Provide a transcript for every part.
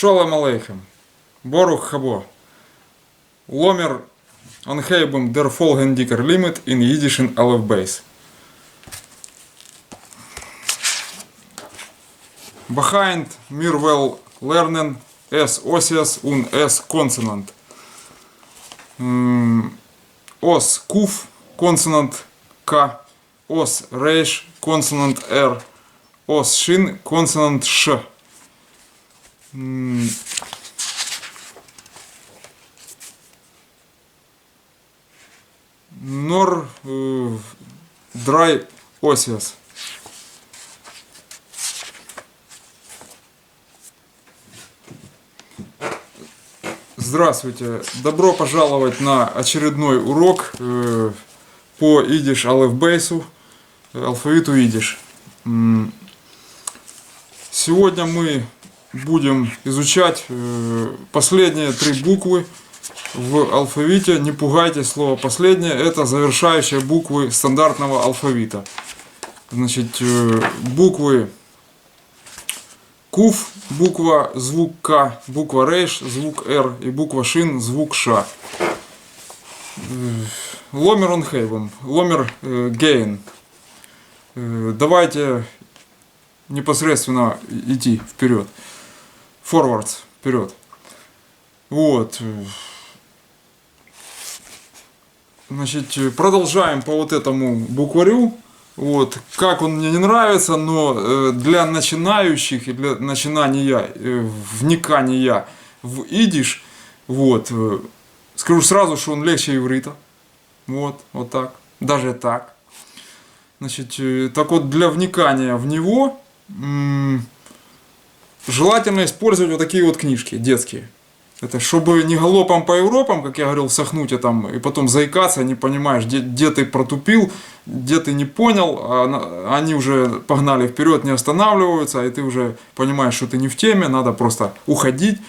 Шолом алейхем. Борух хабо. Ломер анхейбем der Folgendiker Limit in jiddischen Alphabets. Behind mir will lernen S Osias und S Consonant. Os Kuf, Consonant K, Os Reish, Consonant R, Os Shin, Consonant Sh. Nor Dry Osias. Здравствуйте! Добро пожаловать на очередной урок по идиш алфавиту, алфавиту идиш. Сегодня мы будем изучать последние три буквы в алфавите. Не пугайтесь, слово последнее — это завершающие буквы стандартного алфавита. Значит, буквы Куф, буква, звук К, буква Рейш, звук Р и буква Шин, звук Ш. Ломер онхейвен, ломер гейн. Давайте непосредственно идти вперед. Forwards, вперед. Вот. Значит, продолжаем по вот этому букварю. Вот, как он мне не нравится, но для начинающих и для начинания, вникания в идиш, вот, скажу сразу, что он легче иврита. Вот так, даже так. Значит, так вот, для вникания в него желательно использовать вот такие вот книжки детские. Это чтобы не галопом по Европам, как я говорил, в Сахнуте там, и потом заикаться, не понимаешь, где ты протупил, где ты не понял, а они уже погнали вперед, не останавливаются, и ты уже понимаешь, что ты не в теме, надо просто уходить,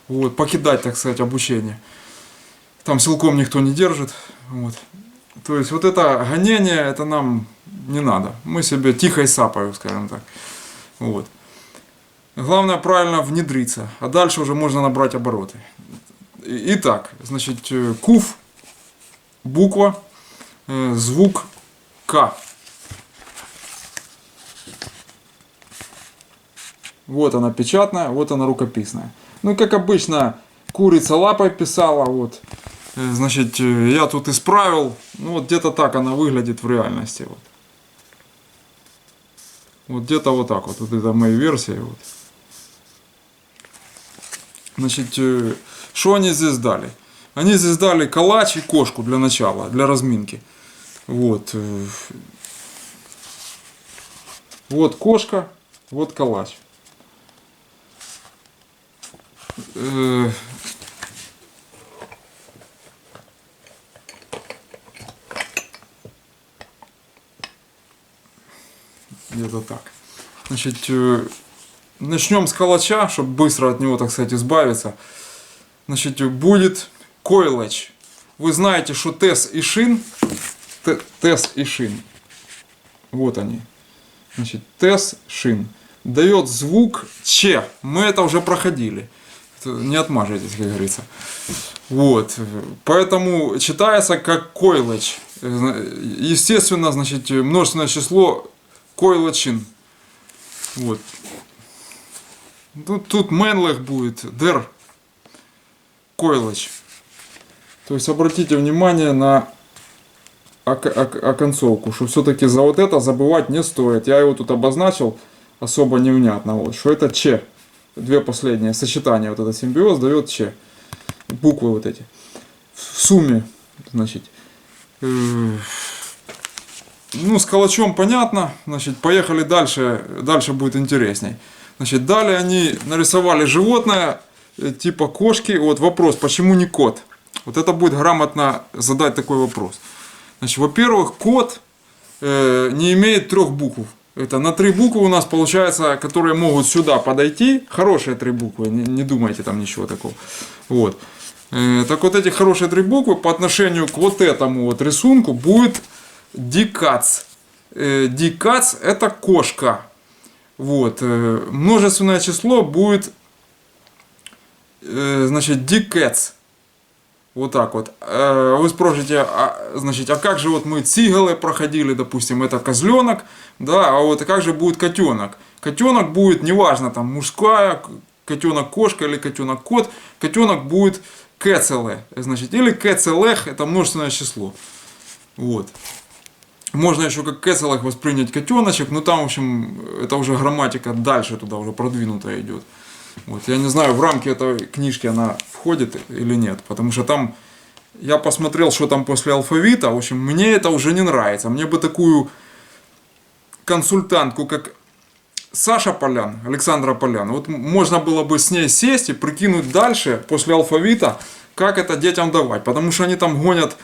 вот, покидать, так сказать, обучение. Там силком никто не держит. Вот. То есть вот это гонение, это нам не надо. Мы себе тихой сапою, скажем так. Вот. Главное правильно внедриться, а дальше уже можно набрать обороты. Итак, значит, Куф, буква, звук К. Вот она печатная, вот она рукописная. Ну, как обычно, курица лапой писала, вот. Значит, я тут исправил, ну, вот где-то так она выглядит в реальности. Вот, вот где-то вот так вот, вот это мои версии, вот. Значит, что они здесь дали? Они здесь дали калач и кошку для начала, для разминки. Вот. Вот кошка, вот калач. Где-то так. Значит, начнем с калача, чтобы быстро от него, так сказать, избавиться. Значит, будет койлач. Вы знаете, что тес и шин, вот они. Значит, тес, шин, дает звук че. Мы это уже проходили. Не отмажетесь, как говорится. Вот. Поэтому читается как койлач. Естественно, значит, множественное число койлачин. Вот. Тут менлех будет, дер койлач. То есть обратите внимание на оконцовку, что все-таки за вот это забывать не стоит. Я его тут обозначил особо невнятно, вот, что это че. Две последние сочетания, вот этот симбиоз дает че. Буквы вот эти. В сумме, значит. Ну, с калачом понятно. Значит, поехали дальше. Дальше будет интересней. Значит, далее они нарисовали животное типа кошки. Вот вопрос, почему не кот? Вот это будет грамотно задать такой вопрос. Значит, во-первых, кот не имеет трех букв. Это на три буквы у нас получается, которые могут сюда подойти. Хорошие три буквы, не думайте там ничего такого. Вот. Так вот эти хорошие три буквы по отношению к вот этому вот рисунку будет дикац. Дикац — это кошка. Вот. Множественное число будет значит, Dicats. Вот так вот. Вы спросите, значит, а как же вот мы цигалы проходили, допустим, это козленок, да, а вот как же будет котенок? Котенок будет, неважно, там, мужская, котенок кошка или котенок кот, котенок будет кэцеле, значит, или кэцелех, это множественное число. Вот. Можно еще как кэцелех воспринять котеночек, но там, в общем, это уже грамматика дальше туда уже продвинутая идет. Вот. Я не знаю, в рамки этой книжки она входит или нет, потому что там я посмотрел, что там после алфавита, в общем, мне это уже не нравится. Мне бы такую консультантку, как Саша Полян, Александра Полян, вот можно было бы с ней сесть и прикинуть дальше, после алфавита, как это детям давать, потому что они там гонят,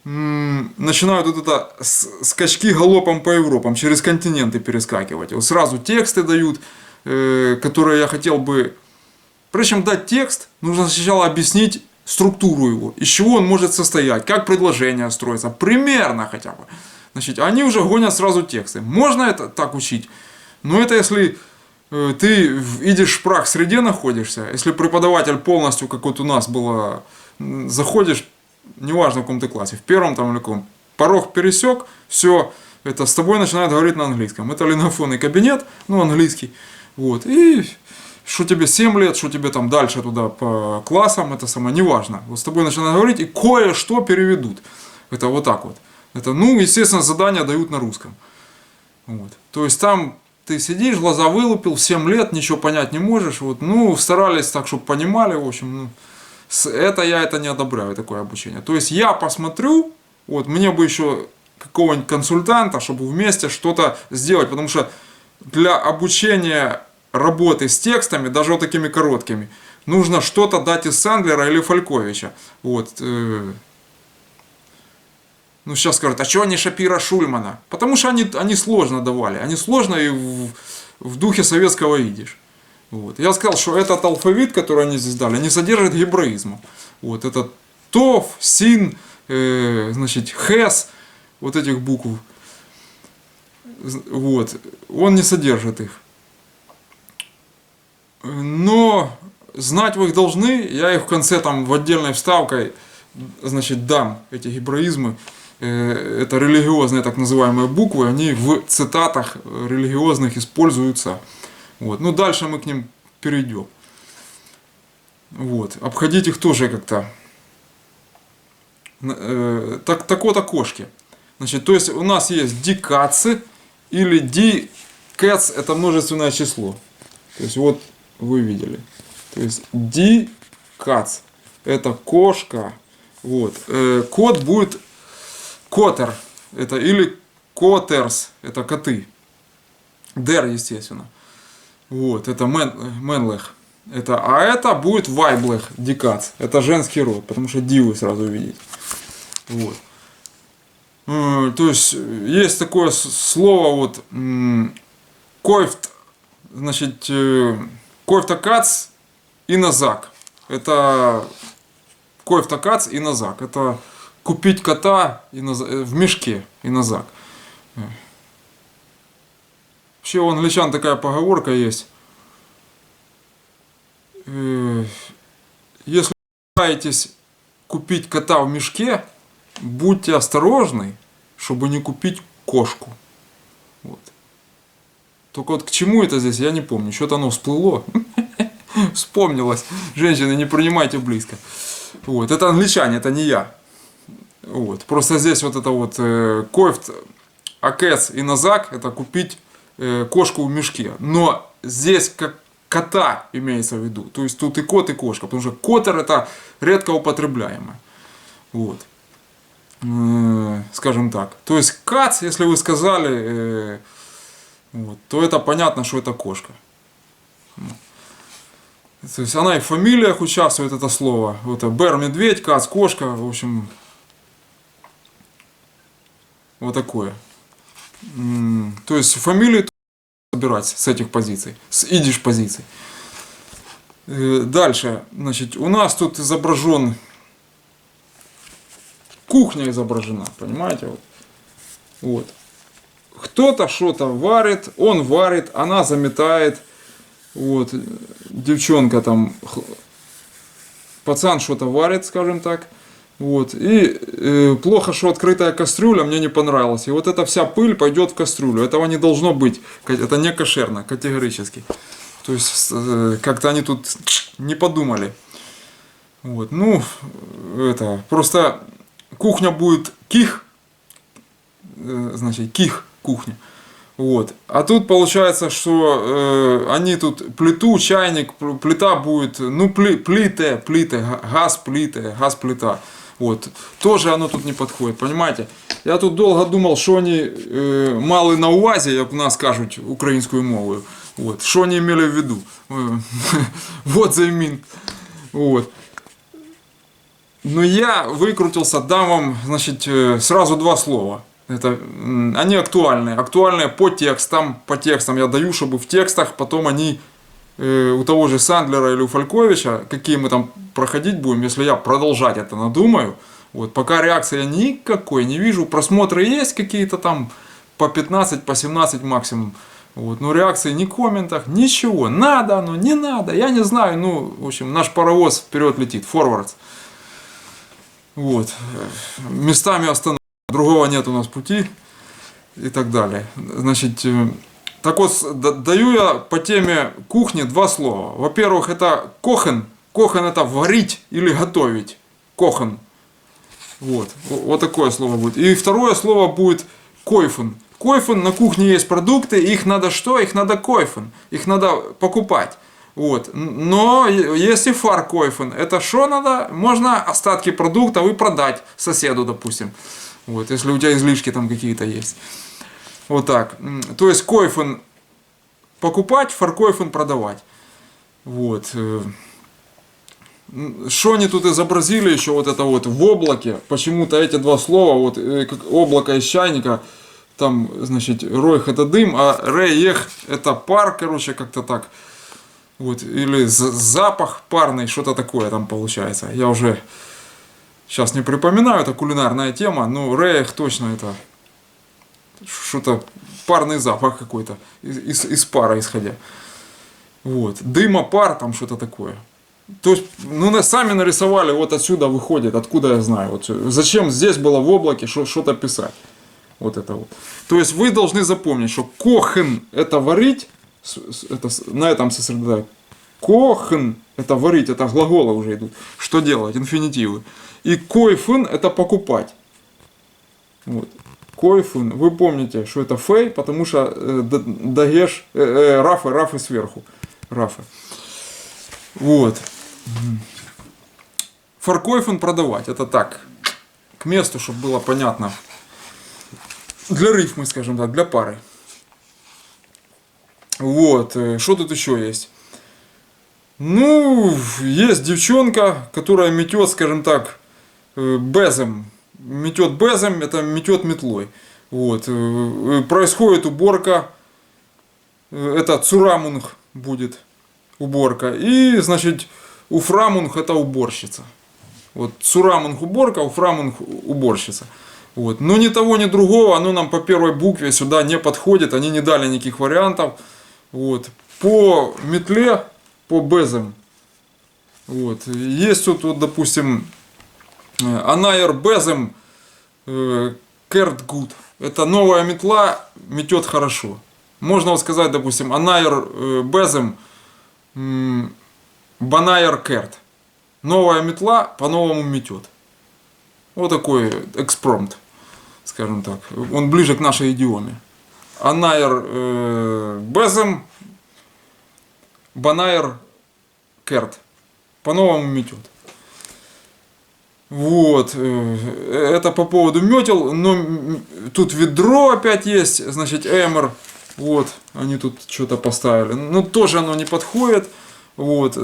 начинают вот это скачки галопом по Европам, через континенты перескакивать. Вот сразу тексты дают, которые я хотел бы... Прежде чем дать текст, нужно сначала объяснить структуру его, из чего он может состоять, как предложение строится, примерно хотя бы. Значит, они уже гонят сразу тексты. Можно это так учить? Но это если ты в идиш-шпрах среде находишься, если преподаватель полностью, как вот у нас было, заходишь, неважно в каком ты классе, в первом там или каком, порог пересек, все, это с тобой начинают говорить на английском. Это линофонный кабинет, ну английский. Вот. И что тебе 7 лет, что тебе там дальше туда по классам, это самое, неважно. Вот с тобой начинают говорить и кое-что переведут. Это вот так вот. Это, ну, естественно, задания дают на русском. Вот. То есть там ты сидишь, глаза вылупил, 7 лет, ничего понять не можешь. Вот, ну, старались так, чтобы понимали, в общем, ну, я это не одобряю, такое обучение. То есть я посмотрю, вот, мне бы еще какого-нибудь консультанта, чтобы вместе что-то сделать, потому что для обучения работы с текстами, даже вот такими короткими, нужно что-то дать из Сандлера или Фальковича. Вот. Ну, сейчас скажут, а чего не Шапира Шульмана? Потому что они сложно давали. Они сложно и в духе советского идиш. Вот. Я сказал, что этот алфавит, который они здесь дали, не содержит гебраизма. Вот. Это ТОВ, СИН, значит, ХЭС, вот этих букв. Вот. Он не содержит их. Но знать вы их должны. Я их в конце там в отдельной вставкой, значит, дам эти гебраизмы. Это религиозные так называемые буквы, они в цитатах религиозных используются. Вот. Ну, дальше мы к ним перейдем. Вот. Обходить их тоже как-то. Так вот о кошке. Значит, то есть у нас есть дикацы или дикэц, это множественное число. То есть вот вы видели. То есть дикац это кошка. Вот. Кот будет котер, это или котерс, это коты. Дер, естественно. Вот, это менлех. А это будет вайблех, дикац. Это женский род, потому что ди вы сразу видите. Вот. То есть, есть такое слово, вот, койфт, значит, койфтакац и назак. Это койфтакац и назак. Это купить кота в мешке и назак. Вообще у англичан такая поговорка есть. Если вы пытаетесь купить кота в мешке, будьте осторожны, чтобы не купить кошку. Вот. Только вот к чему это здесь, я не помню. Что-то оно всплыло. Вспомнилось. Женщины, не принимайте близко. Вот. Это англичане, это не я. Вот. Просто здесь вот это вот койфт, акец и назак, это купить кошку в мешке. Но здесь как кота имеется в виду. То есть тут и кот, и кошка. Потому что котер это редко употребляемое. Вот. Скажем так. То есть кац, если вы сказали, вот, то это понятно, что это кошка. То есть она и в фамилиях участвует, это слово. Вот Бер, медведь, кац, кошка. В общем, вот такое. То есть фамилии собирать с этих позиций, с идиш позиций. Дальше, значит, у нас тут изображен, кухня изображена, понимаете? Вот. Кто-то что-то варит, он варит, она заметает. Вот, девчонка там пацан что-то варит, скажем так. Вот. И плохо, что открытая кастрюля, мне не понравилось. И вот эта вся пыль пойдет в кастрюлю. Этого не должно быть. Это не кошерно, категорически. То есть как-то они тут не подумали. Вот. Ну, это просто кухня будет ких, значит, ких кухня. Вот. А тут получается, что они тут плиту, чайник, плита будет, ну, плиты, газ плита. Вот. Тоже оно тут не подходит, понимаете? Я тут долго думал, что они мали на увазі, як у нас кажуть українською мовою. Вот. Що вони имели в виду? Вот they mean. Вот. Но я выкрутился, дам вам, значит, сразу два слова. Это, они актуальные. Актуальные по текстам. По текстам я даю, чтобы в текстах потом они у того же Сандлера или у Фальковича, какие мы там проходить будем, если я продолжать это надумаю. Вот, пока реакции я никакой не вижу. Просмотры есть какие-то там по 15, по 17 максимум. Вот, но реакции ни в комментах, ничего. Надо оно, не надо, я не знаю. Ну, в общем, наш паровоз вперед летит, forwards. Вот. Местами остановки. Другого нет у нас пути и так далее. Значит, так вот, даю я по теме кухни два слова. Во-первых, это кохен. Кохен это варить или готовить. Кохен. Вот. Вот такое слово будет. И второе слово будет койфен. Койфен, на кухне есть продукты, их надо что? Их надо койфен. Их надо покупать. Вот. Но если фаркойфен, это что надо? Можно остатки продуктов и продать соседу, допустим. Вот, если у тебя излишки там какие-то есть. Вот так. То есть койфен покупать, фаркойфен продавать. Вот. Что они тут изобразили еще вот это вот в облаке? Почему-то эти два слова, вот как облако из чайника, там, значит, ройх это дым, а реех это пар, короче, как-то так. Вот, или запах парный, что-то такое там получается. Я уже сейчас не припоминаю, это кулинарная тема, но реех точно это что-то парный запах какой-то, из пара исходя. Вот, дыма, пар, там что-то такое. То есть, ну, сами нарисовали, вот отсюда выходит, откуда я знаю. Вот, зачем здесь было в облаке что-то писать. Вот это вот. То есть вы должны запомнить, что кохен это варить, это, на этом сосредоточить. Кохен это варить, это глаголы уже идут. Что делать? Инфинитивы. И койфен это покупать. Вот. Койфен, вы помните, что это фей, потому что дагеш, рафы сверху. Рафы. Вот. Фаркойфен продавать. Это так. К месту, чтобы было понятно. Для рифмы, скажем так, для пары. Вот. Что тут еще есть? Ну, есть девчонка, которая метет, скажем так, безом. Метет безом, это метет метлой. Вот. Происходит уборка. Это цурамунг будет уборка. И, значит, уфрамунг это уборщица. Вот цурамунг уборка, уфрамунг уборщица. Вот. Но ни того, ни другого, оно нам по первой букве сюда не подходит. Они не дали никаких вариантов. Вот. По метле, по безам. Вот. Есть тут, вот, допустим, Анайер безем керт гуд. Это новая метла, метет хорошо. Можно вот сказать, допустим, Анайер безем банайер керт. Новая метла по-новому метет. Вот такой экспромт, скажем так. Он ближе к нашей идиоме. Анайер безем банайер керт. По-новому метет. Вот. Это по поводу метел. Но тут ведро опять есть. Значит, эмер. Вот. Они тут что-то поставили. Ну, тоже оно не подходит. Вот.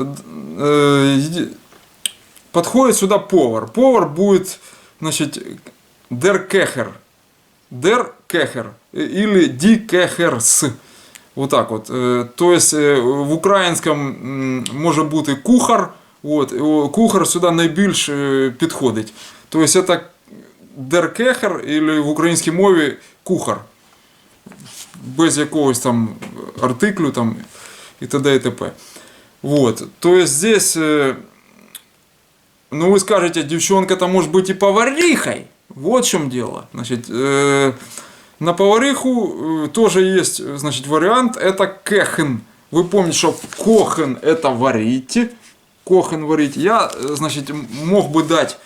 Подходит сюда повар. Повар будет, значит, дер кехер. Дер кехер. Или ди кехерс. Вот так вот. То есть в українському може бути кухар. От, кухар сюди найбільш підходить. Тобто це деркехер, або в українській мові кухар. Без якогось там артиклю там, і т.д. і т.п. Вот. То есть здесь Ну, вы скажете, девчонка-то может быть и поварихой. Вот в чем дело. Значит, на повариху тоже есть, значит, вариант. Это кехен. Вы помните, что кохен это варить. Кохен варить. Я, значит, мог бы дать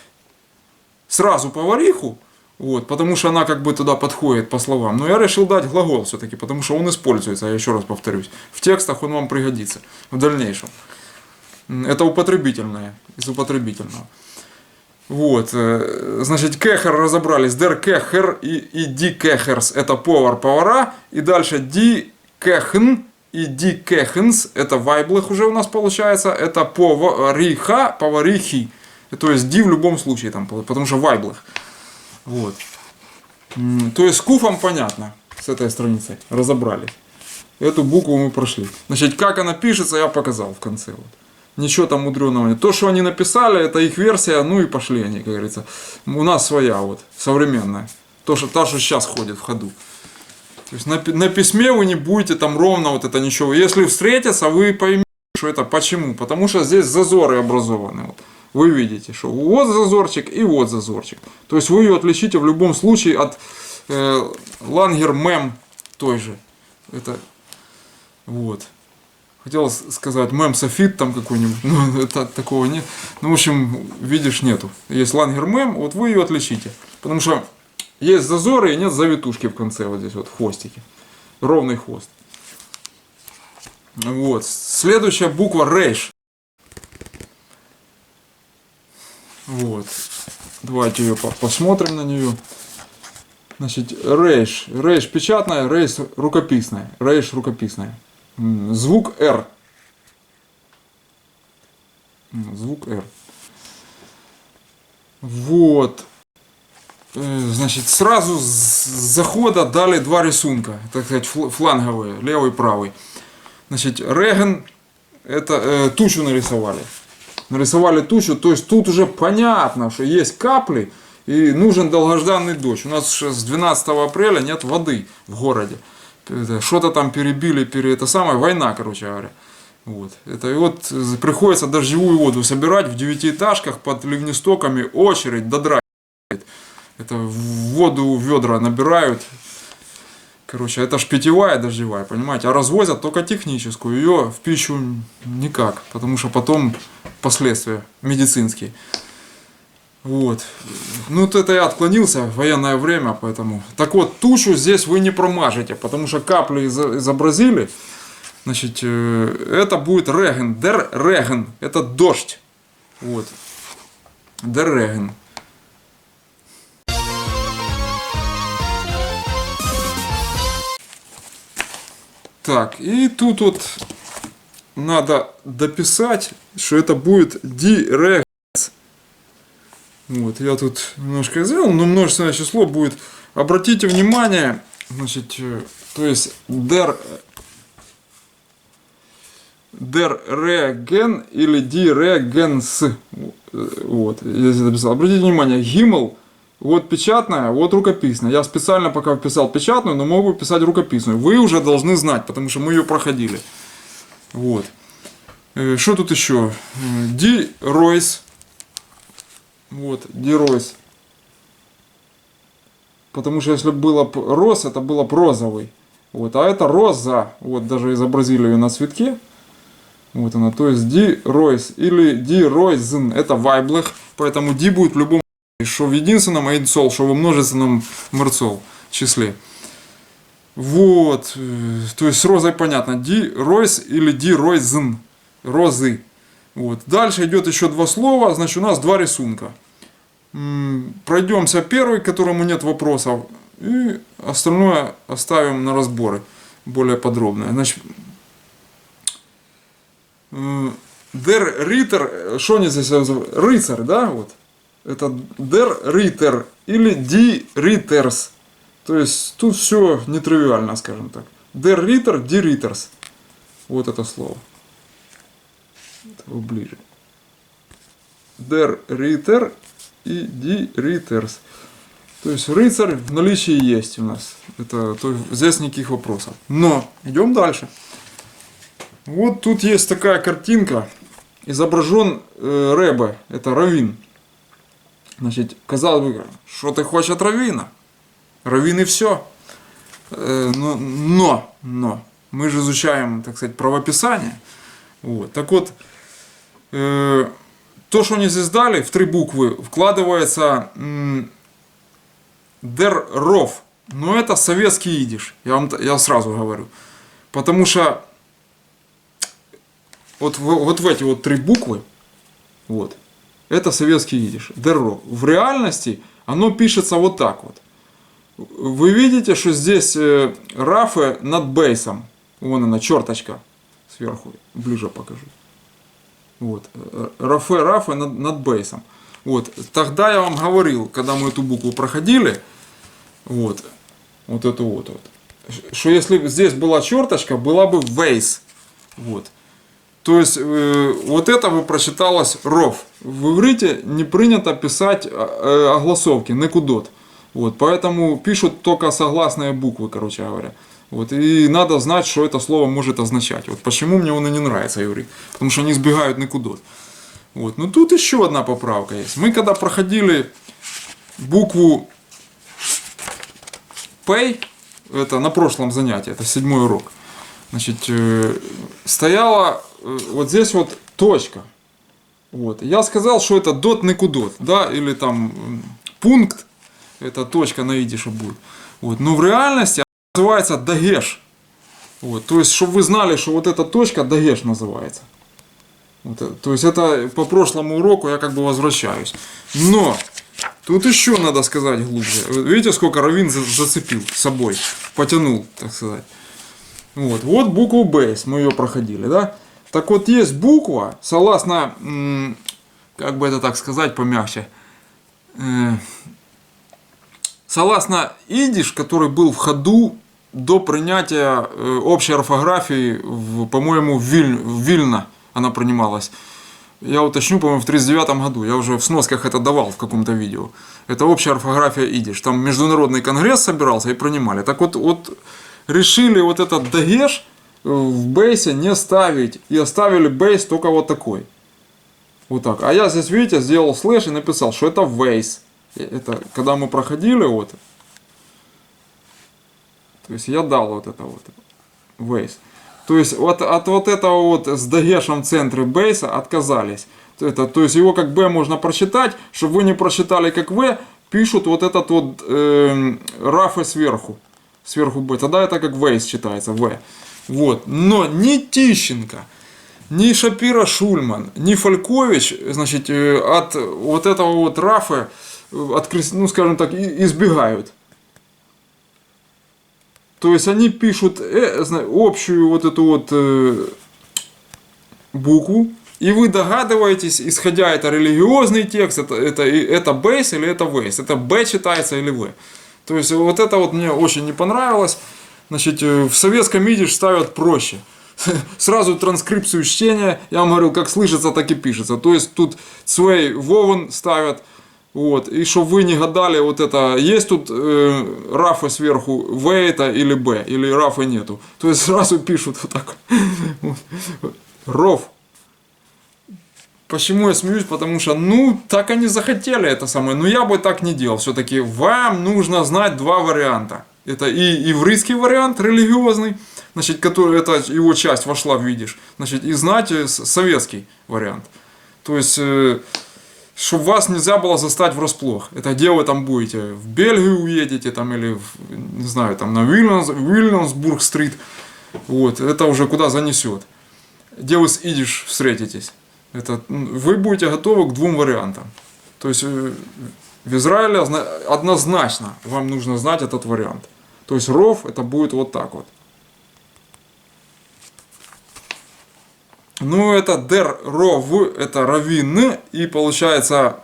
сразу повариху. Вот, потому что она как бы туда подходит по словам. Но я решил дать глагол все-таки, потому что он используется, я еще раз повторюсь. В текстах он вам пригодится в дальнейшем. Это употребительное, из употребительного. Вот, значит, кехер разобрались. Дер кехер и ди кехерс это повар, повара. И дальше ди кехн и ди кехенс это вайблых уже у нас получается. Это повариха, поварихи. То есть ди в любом случае там, потому что вайблых. Вот. То есть с куфом понятно, с этой страницей разобрались. Эту букву мы прошли. Значит, как она пишется, я показал в конце. Вот. Ничего там мудреного нет. То, что они написали, это их версия, ну и пошли они, как говорится. У нас своя, вот, современная. Та, что сейчас ходит в ходу. То есть на письме вы не будете там ровно вот это ничего. Если встретятся, вы поймете, что это почему. Потому что здесь зазоры образованы. Вот. Вы видите, что вот зазорчик и вот зазорчик. То есть вы ее отличите в любом случае от лангер мем той же. Это вот. Хотел сказать мем софит там какой-нибудь, но это, такого нет. Ну, в общем, видишь, нету. Есть лангер мем, вот вы ее отличите. Потому что есть зазоры и нет завитушки в конце, вот здесь вот в хвостике. Ровный хвост. Вот. Следующая буква рейш. Вот. Давайте ее посмотрим на нее. Значит, рейш. Рейш печатная, рейш рукописная. Рейш рукописная. Звук R. Звук R. Вот. Значит, сразу с захода дали два рисунка, так сказать, фланговые, левый и правый. Значит, реген, это тучу нарисовали. Нарисовали тучу, то есть тут уже понятно, что есть капли и нужен долгожданный дождь. У нас с 12 апреля нет воды в городе. Что-то там перебили, это самая война, короче говоря. Вот. Это, и вот приходится дождевую воду собирать в девятиэтажках под ливнестоками, очередь додрать. Это воду в ведра набирают. Короче, это ж питьевая дождевая, понимаете? А развозят только техническую. Ее в пищу никак, потому что потом последствия медицинские. Вот. Ну, вот это я отклонился в военное время, поэтому. Так вот, тучу здесь вы не промажете, потому что капли изобразили. Значит, это будет реген. Дер реген. Это дождь. Вот. Дер реген. Так, и тут вот надо дописать, что это будет директ. Вот, я тут немножко сделал, но множественное число будет. Обратите внимание, значит, то есть der regen или diregens. Вот, я здесь написал. Обратите внимание, гимл, вот печатная, вот рукописная. Я специально пока вписал печатную, но могу писать рукописную. Вы уже должны знать, потому что мы ее проходили. Вот. Что тут еще? Ди-ройс. Вот, диройс. Потому что если было рос, это было розовый. Вот, а это роза. Вот, даже изобразили ее на цветке. Вот она, то есть диройс или диройзен. Это вайблых. Поэтому ди будет в любом случае, что в единственном эйнсол, что во множественном мерцол числе. Вот, то есть с розой понятно. Диройс или диройзен. Розы. Вот. Дальше идет еще два слова, значит у нас два рисунка. Пройдемся первый, к которому нет вопросов, и остальное оставим на разборы более подробно. Значит, der Ritter, что они здесь называют? Рыцарь, да? Вот. Это der Ritter или die Ritters. То есть тут все нетривиально, скажем так. Der Ritter, die Ritters. Вот это слово. Ближе. Der Ritter и die Ritters. То есть рыцарь в наличии есть у нас. Это, то есть, здесь никаких вопросов. Но идем дальше. Вот тут есть такая картинка. изображен Ребе, это раввин. Значит, казалось бы, что ты хочешь от раввина? Раввин и все. Но, мы же изучаем, так сказать, правописание. Вот. Так вот, то, что они здесь дали, в 3 буквы, вкладывается дер ров. Но это советский идиш, я сразу говорю. Потому что вот в эти вот 3 буквы, вот, это советский идиш, дер ров. В реальности оно пишется вот так вот. Вы видите, что здесь рафы над бейсом. Вон она, черточка сверху, ближе покажу. Вот, рафы над бейсом. Вот, тогда я вам говорил, когда мы эту букву проходили, вот эту вот, что если бы здесь была черточка, была бы вейс. Вот. То есть вот это бы прочиталось ров. В иврите не принято писать огласовки, некудот. Вот, поэтому пишут только согласные буквы, короче говоря. Вот, и надо знать, что это слово может означать. Вот почему мне он и не нравится, иврит. Потому что они сбегают некудот. Вот. Но тут еще одна поправка есть. Мы когда проходили букву Pay, это на прошлом занятии, это 7-й урок. Значит, стояла вот здесь вот точка. Вот. Я сказал, что это дот некудот, да, или там пункт. Это точка на идише будет. Вот. Но в реальности она называется дагеш. Вот. То есть, чтобы вы знали, что вот эта точка дагеш называется. Вот. То есть, это по прошлому уроку я как бы возвращаюсь. Но тут еще надо сказать глубже. Видите, сколько раввин зацепил с собой. Потянул, так сказать. Вот букву бейс, мы ее проходили, да? Так вот, есть буква, согласно, как бы это так сказать помягче, согласно идиш, который был в ходу до принятия общей орфографии, по-моему, в Вильно она принималась. Я уточню, по-моему, в 1939 году. Я уже в сносках это давал в каком-то видео. Это общая орфография идиш. Там международный конгресс собирался и принимали. Так вот решили вот этот дагеш в бейсе не ставить. И оставили бейс только вот такой. Вот так. А я здесь, видите, сделал слэш и написал, что это вейс. Это когда мы проходили вот. То есть я дал вот это вот. Вейс. То есть от вот этого вот с дагешем в центре бейса отказались. То есть его как B можно прочитать, чтобы вы не прочитали как V, пишут вот этот вот рафы сверху. Сверху B. Тогда это как вейс читается, V. Вот. Но ни Тищенко, ни Шапира Шульман, ни Фалькович, значит, от вот этого вот рафы, ну скажем так, избегают. То есть они пишут общую вот эту вот букву, и вы догадываетесь, исходя это религиозный текст, это бейс или это вейс, это Б читается или В. То есть вот это вот мне очень не понравилось. Значит, в советском идиш ставят проще. Сразу транскрипцию чтения, я вам говорил, как слышится, так и пишется. То есть тут свей вовен ставят. Вот. И чтобы вы не гадали, вот это, есть тут рафы сверху, В это или Б, или рафы нету. То есть сразу пишут вот так. Ров. Почему я смеюсь? Потому что, ну, так они захотели это самое. Но я бы так не делал. Все-таки вам нужно знать 2 варианта. Это и ивритский вариант, религиозный, значит, который, это его часть вошла в идиш. Значит, и знать советский вариант. То есть... чтобы вас нельзя было застать врасплох. Это где вы там будете? В Бельгию уедете там, или, не знаю, там на Вильнюсбург-стрит. Вот, это уже куда занесет. Где вы с идиш встретитесь. Это, вы будете готовы к 2 вариантам. То есть в Израиле однозначно вам нужно знать этот вариант. То есть ров это будет вот так вот. Ну, это дер ров, это раввин, и получается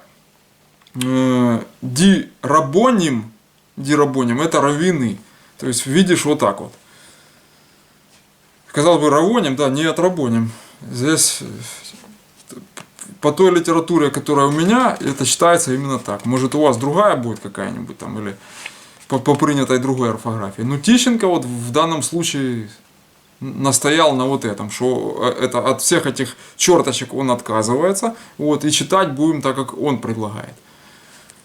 дирабоним, это раввины. То есть видишь вот так вот. Казалось бы, равоним, да, не отрабоним. Здесь по той литературе, которая у меня, это читается именно так. Может, у вас другая будет какая-нибудь там, или по принятой другой орфографии. Но Тищенко вот в данном случае настоял на вот этом, что это от всех этих черточек он отказывается, вот, и читать будем так, как он предлагает.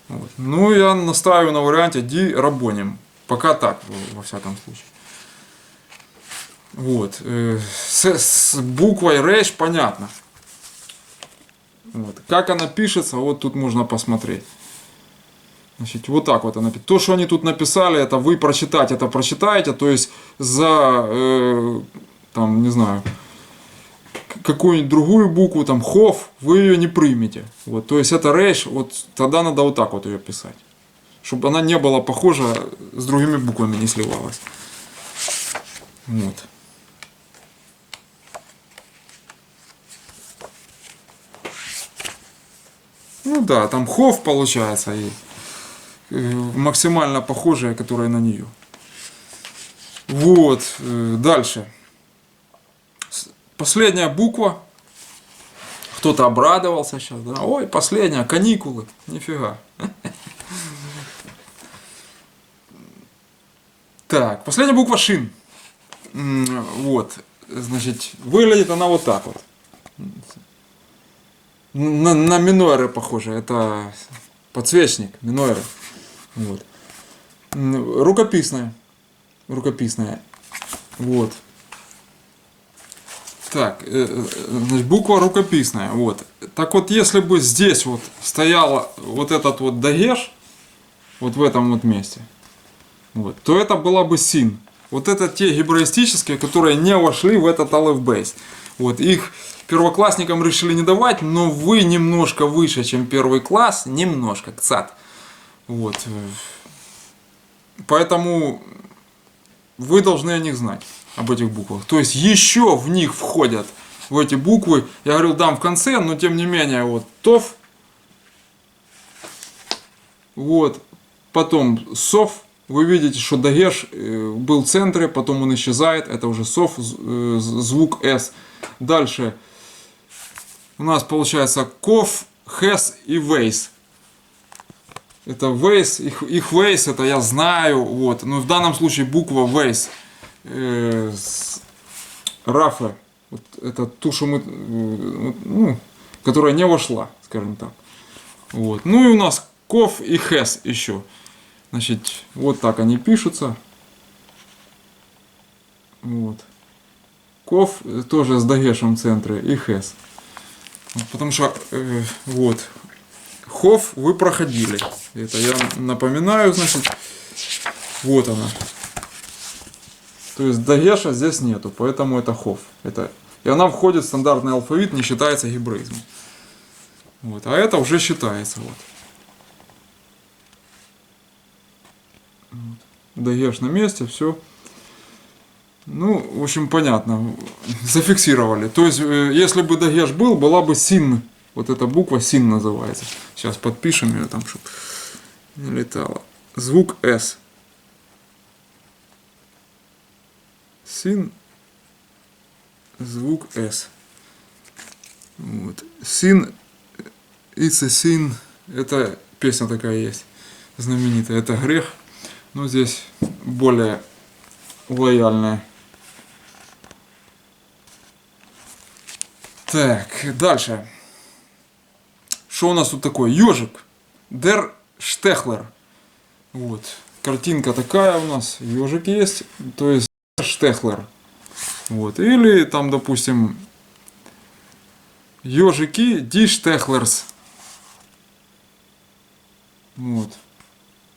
Вот. Ну, я настаиваю на варианте ди рабоним. Пока так, во всяком случае. Вот. С буквой рейш понятно. Вот. Как она пишется, вот тут можно посмотреть. Значит, вот так вот она. То, что они тут написали, это вы прочитать, это прочитаете, то есть за, там, не знаю, какую-нибудь другую букву, там, хов, вы ее не примете. Вот, то есть это рейш, вот тогда надо вот так вот ее писать. Чтобы она не была похожа, с другими буквами не сливалась. Вот. Ну да, там хов получается и максимально похожая, которая на нее. Вот, дальше. Последняя буква. Кто-то обрадовался сейчас, да? Ой, последняя, каникулы. Нифига. Так, последняя буква шин. Вот, значит, выглядит она вот так вот. На миноры похоже, это подсвечник, миноры. Вот. Рукописная. Рукописная. Вот. Так, значит, буква рукописная. Вот. Так вот, если бы здесь вот стояла вот этот вот дагеш, вот в этом вот месте, вот, то это была бы син. Вот это те гебраистические, которые не вошли в этот Aleph Base. Вот, их первоклассникам решили не давать, но вы немножко выше, чем первый класс, немножко, кцат. Вот. Поэтому вы должны о них знать, об этих буквах. То есть еще в них входят, в эти буквы, я говорил, дам в конце, но тем не менее, вот, тов, вот, потом сов, вы видите, что дагеш был в центре, потом он исчезает, это уже сов, звук S. Дальше у нас получается ков, хес и вейс. Это вейс, их вейс, это я знаю, вот, но в данном случае буква вейс, рафа, вот, это ту, что мы, ну, которая не вошла, скажем так. Вот. Ну и у нас ков и хес еще. Значит, вот так они пишутся. Вот. Ков тоже с дагешем в центре и хес. Потому что, вот, хов вы проходили. Это я напоминаю, значит, вот она. То есть дагеша здесь нету, поэтому это хов. Это, и она входит в стандартный алфавит, не считается гебраизмом. Вот, а это уже считается. Вот. Дагеш на месте, все. Ну, в общем, понятно. Зафиксировали. То есть, если бы дагеш был, была бы син. Вот эта буква син называется. Сейчас подпишем ее там, чтобы не летало. Звук S. Син. Звук S. Вот. Син. It's a sin. Это песня такая есть. Знаменитая. Это грех. Но здесь более лояльная. Так, дальше. Что у нас тут такое? Ежик. Дер Штехлер. Вот. Картинка такая у нас. Ежик есть. То есть Штехлер. Вот. Или там, допустим, ежики Ди Штехлерс. Вот.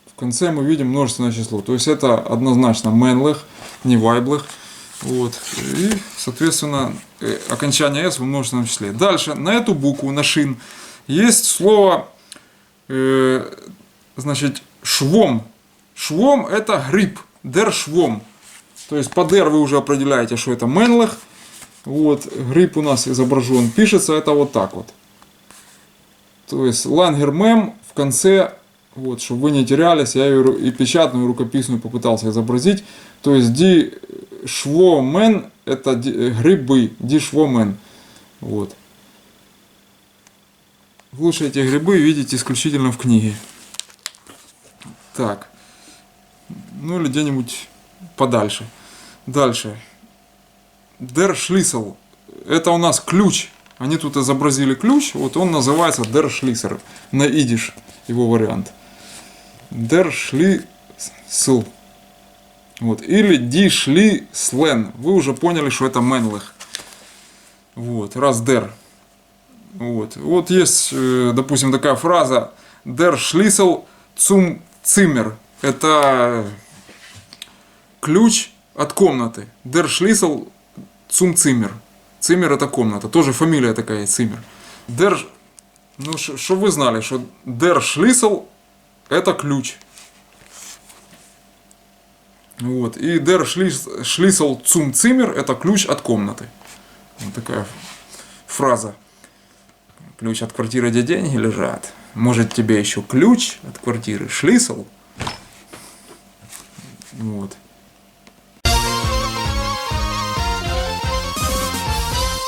В конце мы видим множественное число. То есть это однозначно männlich, не weiblich. Вот. И, соответственно, окончание S в множественном числе. Дальше, на эту букву, на шин, есть слово, значит, швом. Швом это гриб, der швом. То есть по der вы уже определяете, что это männlich. Вот, гриб у нас изображен. Пишется это вот так вот. То есть langer mem в конце. Вот, чтобы вы не терялись, я ее и печатную, и рукописную попытался изобразить. То есть ди швомен это грибы, ди швомен. Вот. Лучше эти грибы видите исключительно в книге. Так. Ну или где-нибудь подальше. Дальше. Der Schlüssel. Это у нас ключ. Они тут изобразили ключ. Вот он называется Der Schlüssel. На идиш его вариант. Der Schlüssel. Вот. Или Die Schlüssel. Вы уже поняли, что это männlich. Вот. Раз der. Вот. Вот есть, допустим, такая фраза Der Schlüssel zum Zimmer. Это ключ от комнаты. Der Schlüssel zum Zimmer. Zimmer это комната. Тоже фамилия такая, Zimmer. Der, ну, чтобы вы знали, что Der Schlüssel это ключ. Вот. И Der Schlüssel zum Zimmer это ключ от комнаты. Вот такая фраза. Ключ от квартиры, где деньги лежат. Может, тебе еще ключ от квартиры? Schlüssel. Вот.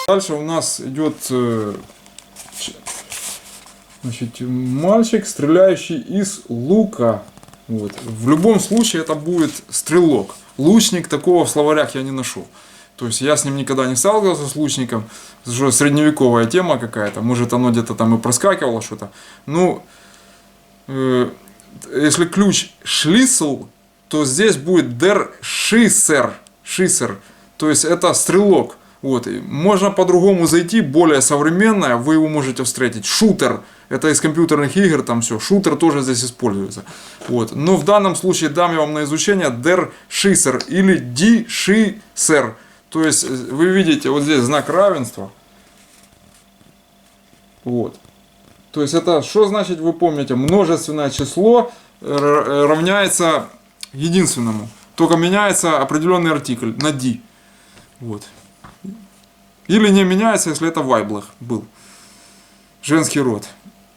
Дальше у нас идет, значит, мальчик, стреляющий из лука. Вот. В любом случае это будет стрелок. Лучник, такого в словарях я не нашел. То есть я с ним никогда не сталкивался, с лучником. Это же средневековая тема какая-то. Может, оно где-то там и проскакивало что-то. Ну, если ключ Schlüssel, то здесь будет der Schisser. Schisser. То есть это стрелок. Вот. Можно по-другому зайти, более современное, вы его можете встретить. Шутер. Это из компьютерных игр, там все. Шутер тоже здесь используется. Вот. Но в данном случае дам я вам на изучение der Schisser или die Schisser. То есть вы видите вот здесь знак равенства. Вот. То есть это что значит, вы помните, множественное число равняется единственному. Только меняется определенный артикль на die. Вот. Или не меняется, если это Weiblach был. Женский род.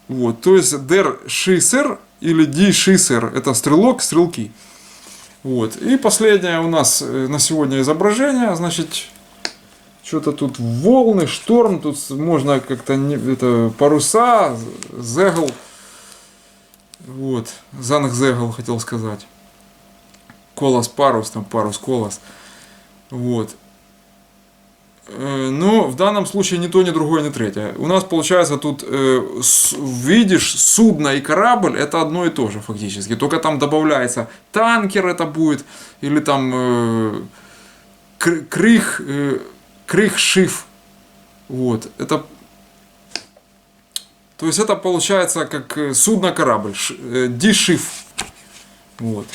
Вот. То есть der Schisser или die Schisser это стрелок, стрелки. Вот. И последнее у нас на сегодня изображение. Значит, что-то тут волны, шторм. Тут можно как-то это, паруса, зегл. Вот. Зангзегл хотел сказать. Колос, парус, там парус, колос. Вот. Но в данном случае ни то, ни другое, ни третье. У нас получается тут, видишь, судно и корабль это одно и то же фактически. Только там добавляется танкер это будет, или там крихшиф. Вот. Это, то есть это получается как судно-корабль. Дишиф. Вот.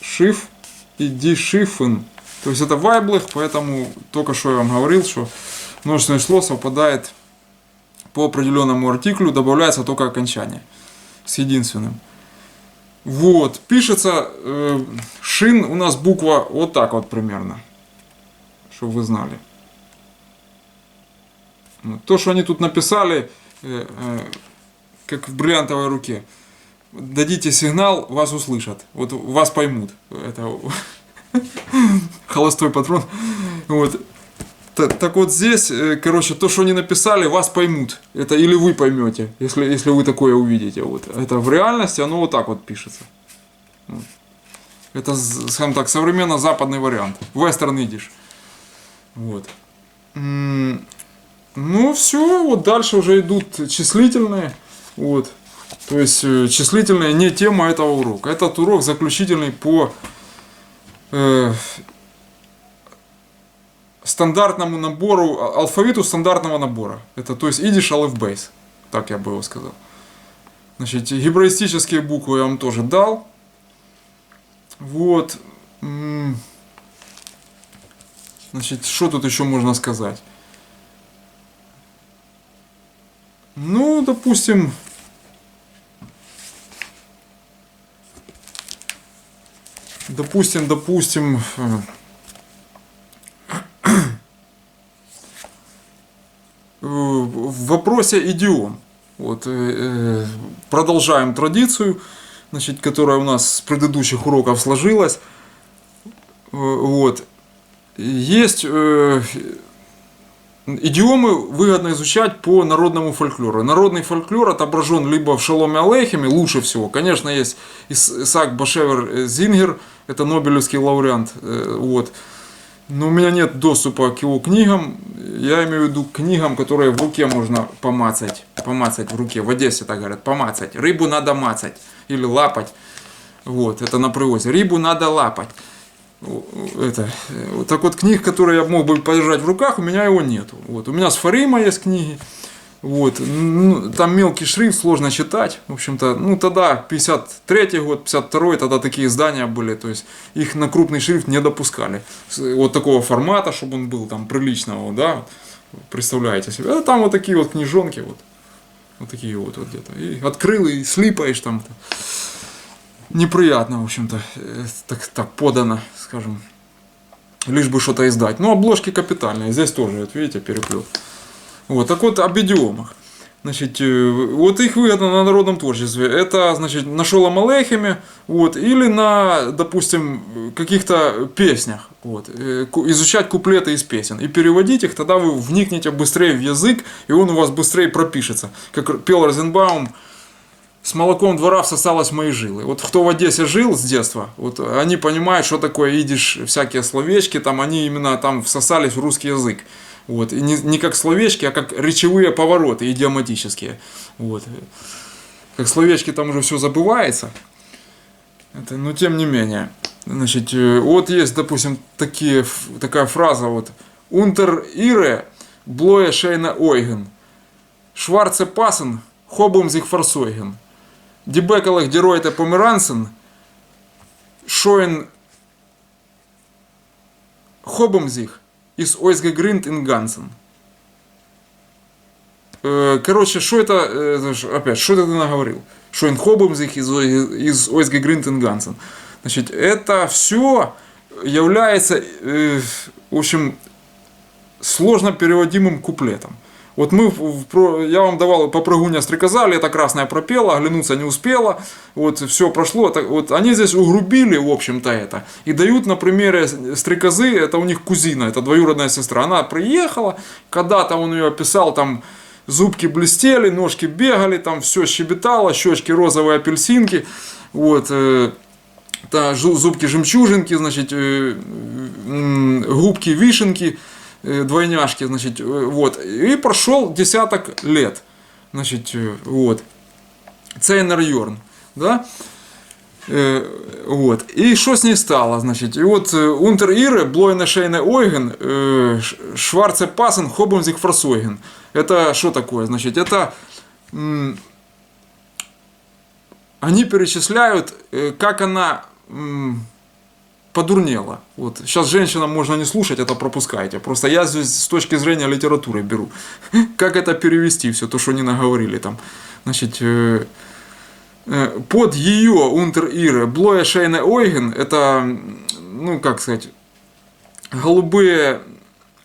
Шиф и дишифен. То есть это Weiblach, поэтому только что я вам говорил, что множественное число совпадает по определенному артиклю, добавляется только окончание с единственным. Вот, пишется шин у нас буква вот так вот примерно, чтобы вы знали. То, что они тут написали, как в бриллиантовой руке. Дадите сигнал, вас услышат. Вот вас поймут. Это холостой патрон. Вот. Так вот здесь, короче, то, что они написали, вас поймут. Это или вы поймете, если вы такое увидите. Вот. Это в реальности, оно вот так вот пишется. Вот. Это, скажем так, современно-западный вариант. Western Yiddish. Вот. Ну все, вот дальше уже идут числительные. Вот. То есть числительные не тема этого урока. Этот урок заключительный по стандартному набору, алфавиту стандартного набора. Это то есть Yiddish Aleph Beis. Так я бы его сказал. Значит, гебраистические буквы я вам тоже дал. Вот. Значит, что тут еще можно сказать? Ну, допустим, в вопросе идиом. Вот, продолжаем традицию, значит, которая у нас с предыдущих уроков сложилась. Вот. Есть Идиомы выгодно изучать по народному фольклору. Народный фольклор отображен либо в Шоломе Алейхеме, лучше всего. Конечно, есть Исаак Башевер Зингер, это Нобелевский лауреат. Вот. Но у меня нет доступа к его книгам. Я имею в виду к книгам, которые в руке можно помацать. Помацать в руке. В Одессе так говорят. Помацать. Рыбу надо мацать. Или лапать. Вот. Это на привозе. Рыбу надо лапать. Это, так вот, книг, которые я мог бы подержать в руках, у меня его нету. Вот. У меня с Фарима есть книги. Вот. Ну, там мелкий шрифт, сложно читать. В общем-то, ну тогда 53-й год, 52-й, тогда такие издания были. То есть их на крупный шрифт не допускали. Вот такого формата, чтобы он был там приличного, да. Представляете себе. А там вот такие вот книжонки, вот такие вот где-то. И открыл, и слипаешь там. Неприятно, в общем-то, так подано, скажем, лишь бы что-то издать. Но обложки капитальные, здесь тоже, вот видите, переплет. Вот, так вот, об идиомах. Значит, вот их выгодно на народном творчестве. Это, значит, на Шолом Алейхеме, вот, или на, допустим, каких-то песнях. Вот, изучать куплеты из песен и переводить их, тогда вы вникнете быстрее в язык, и он у вас быстрее пропишется. Как пел Розенбаум, с молоком двора всосалось в мои жилы. Вот кто в Одессе жил с детства, вот они понимают, что такое идиш, всякие словечки, там они именно там всосались в русский язык. Вот. И не как словечки, а как речевые повороты идиоматические. Вот. Как словечки там уже все забывается. Это, но тем не менее. Значит, вот есть, допустим, такая фраза вот. Унтер ире блоя шейна ойген. Шварце пасен хобум зих форсойген. Дебекалых деройте померансен. Шоен хобум зих. Из ойсгегринт ин гансен. Короче, что это, опять, что это ты наговорил? Шоен хобум зих из ойсгегринт ин гансен. Значит, это все является, в общем, сложно переводимым куплетом. Вот я вам давал попрыгуня стрекоза, лето красное пропела, оглянуться не успела, вот все прошло, вот они здесь угрубили, в общем-то, это, и дают на примере стрекозы, это у них кузина, это двоюродная сестра, она приехала, когда-то он ее описал, там зубки блестели, ножки бегали, там все щебетало, щечки розовые апельсинки, вот, зубки жемчужинки, значит, губки вишенки, двойняшки, значит, вот, и прошел десяток лет, значит, вот, Цейнер Йорн, да, вот, и что с ней стало, значит, и вот Унтер Ире, Блойне Шейне Ойген, Шварце Пасен, Хобумзик Форсойген, это что такое, значит, это, они перечисляют, как она подурнела. Вот. Сейчас женщинам можно не слушать, это пропускайте. Просто я здесь с точки зрения литературы беру. Как это перевести, все то, что они наговорили там. Значит, под ее Унтер Ире Блоя Шейне Ойген, это, ну, как сказать, голубые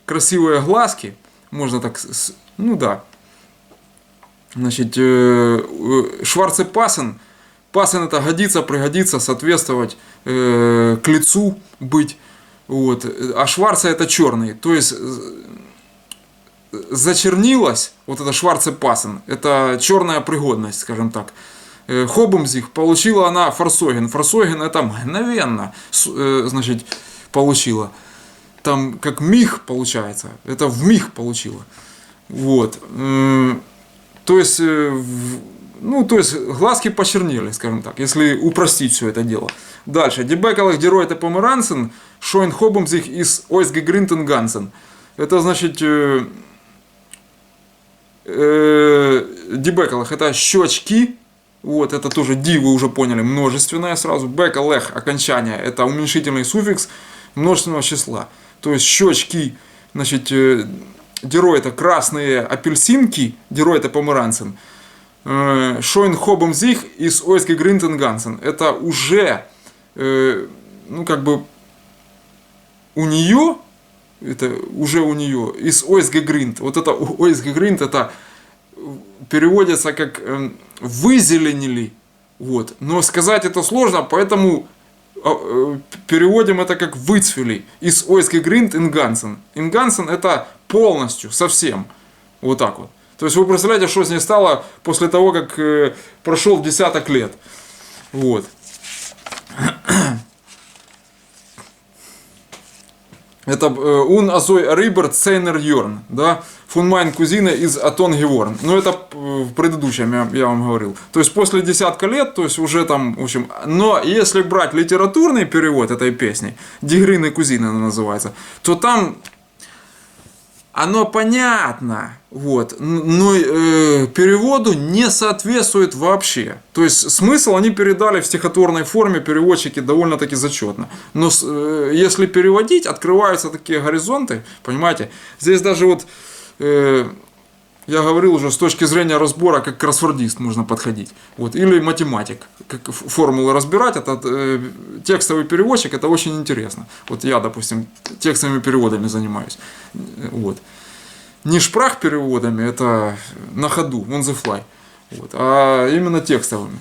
красивые глазки, можно так, ну да. Значит, Шварце Пасен, Пасен это годится, пригодится, соответствовать к лицу быть. Вот. А Шварце это черный. То есть зачернилась, вот это Шварце Пасен, это черная пригодность, скажем так. Хобумзих получила она Форсойген. Форсойген это мгновенно, значит, получила. Там как миг получается. Это в миг получила. Вот. То есть, ну, то есть глазки почернели, скажем так, если упростить все это дело. Дальше. Дебекалых герой это померансен, шойн хобумзих из ойсгегринтен гансен. Это значит, дебекалых это щечки. Вот, это тоже ди, вы уже поняли, множественное сразу. Бекалех, окончание, это уменьшительный суффикс множественного числа. То есть щечки, значит, герой это красные апельсинки, герой это померансен. Шойн хобом зих из ойсгегринтен гансен. Это уже, ну, как бы, у нее, это уже у нее, из ойсгегринт. Вот это ойсгегринт, это переводится как вызеленили. Вот. Но сказать это сложно, поэтому переводим это как выцвели. Из ойсгегринд in Ganzen. In Ganzen это полностью, совсем. Вот так вот. То есть вы представляете, что с ней стало после того, как прошел десяток лет. Вот. Это «Un azoi Ribert Seiner Jorn», да, «Von mein Cousine из Атон Геворн». Ну, это в предыдущем я вам говорил. То есть, после десятка лет, то есть, уже там, в общем... Но если брать литературный перевод этой песни, «Дигрин и кузины» она называется, то там... Оно понятно, вот, но переводу не соответствует вообще. То есть смысл они передали в стихотворной форме, переводчики довольно-таки зачетно. Но если переводить, открываются такие горизонты, понимаете. Здесь даже вот, я говорил уже, с точки зрения разбора, как кроссвордист можно подходить. Вот, или математик, как формулы разбирать, это текстовый переводчик, это очень интересно. Вот я, допустим, текстовыми переводами занимаюсь. Вот. Не шпрах-переводами, это на ходу, on the fly. Вот, а именно текстовыми.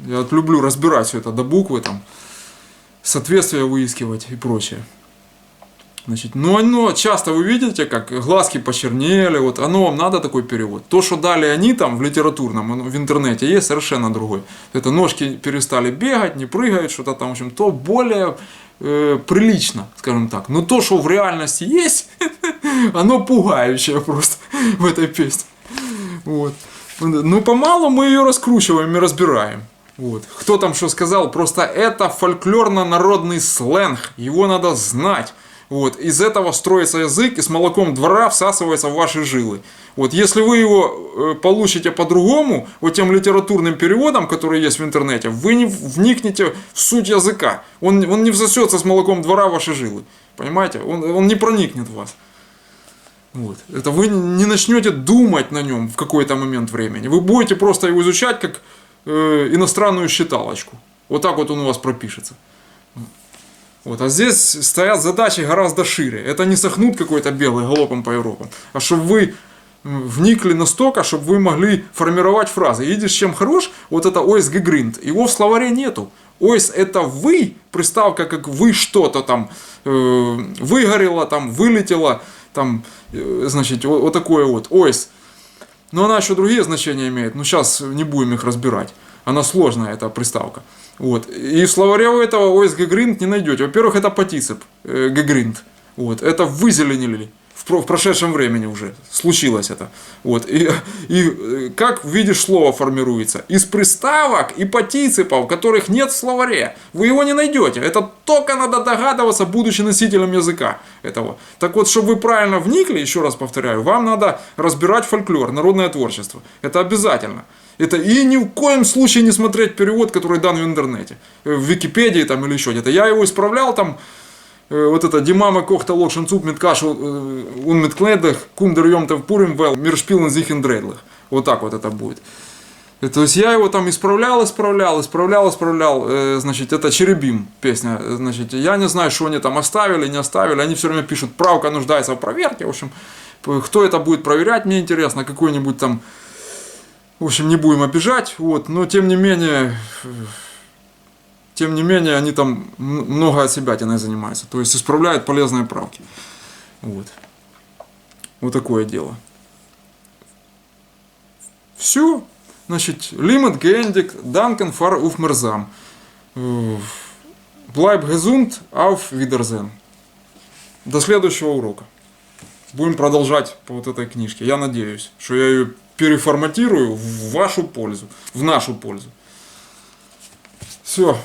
Я люблю разбирать все это до буквы, там, соответствия выискивать и прочее. Значит, но оно часто вы видите, как глазки почернели, вот оно вам надо такой перевод. То, что дали они там в литературном, в интернете, есть совершенно другой. Это ножки перестали бегать, не прыгают, что-то там, в общем, то более прилично, скажем так. Но то, что в реальности есть, оно пугающее просто в этой песне. Вот. Но помалу мы ее раскручиваем и разбираем. Вот. Кто там что сказал, просто это фольклорно-народный сленг, его надо знать. Вот. Из этого строится язык и с молоком двора всасывается в ваши жилы. Вот. Если вы его получите по-другому, вот тем литературным переводом, который есть в интернете, вы не вникнете в суть языка. Он не всосется с молоком двора в ваши жилы. Понимаете? Он не проникнет в вас. Вот. Это вы не начнете думать на нем в какой-то момент времени. Вы будете просто его изучать как иностранную считалочку. Вот так вот он у вас пропишется. Вот. А здесь стоят задачи гораздо шире. Это не сохнут какой-то белый галопом по Европам, а чтобы вы вникли настолько, чтобы вы могли формировать фразы. Видишь, чем хорош? Вот это ойс гегринд. Его в словаре нету. Ойс это вы, приставка как вы что-то там выгорело, там вылетело, там, значит, вот такое вот. Ойс. Но она еще другие значения имеет. Но сейчас не будем их разбирать. Она сложная, эта приставка. Вот. И в словаре у этого ойс гегринд не найдете. Во-первых, это партицип гегринд. Вот. Это вызеленили. В прошедшем времени уже случилось это. Вот. И как видишь слово формируется? Из приставок и партиципов, которых нет в словаре. Вы его не найдете. Это только надо догадываться, будучи носителем языка этого. Так вот, чтобы вы правильно вникли, еще раз повторяю, вам надо разбирать фольклор, народное творчество. Это обязательно. Это и ни в коем случае не смотреть перевод, который дан в интернете. В Википедии там или еще где-то. Я его исправлял там. Вот это «Димама кохта локшен цуп миткашу он миткнедах кумдер йомтав пурим вел миршпилен зихен дрейдлах». Вот так вот это будет. То есть я его там исправлял. Значит, это Черебим песня. Значит, я не знаю, что они там оставили, не оставили. Они все время пишут, правка нуждается в проверке. В общем, кто это будет проверять, мне интересно. Какой-нибудь там... В общем, не будем обижать. Вот, но тем не менее, они там много от себя занимаются. То есть исправляют полезные правки. Вот. Вот такое дело. Все. Значит, Лимит Гендик, Данкен фар уфмерзам. Bleib gesund, auf Wiedersehen. До следующего урока. Будем продолжать по вот этой книжке. Я надеюсь, что я ее переформатирую в вашу пользу, в нашу пользу. Все.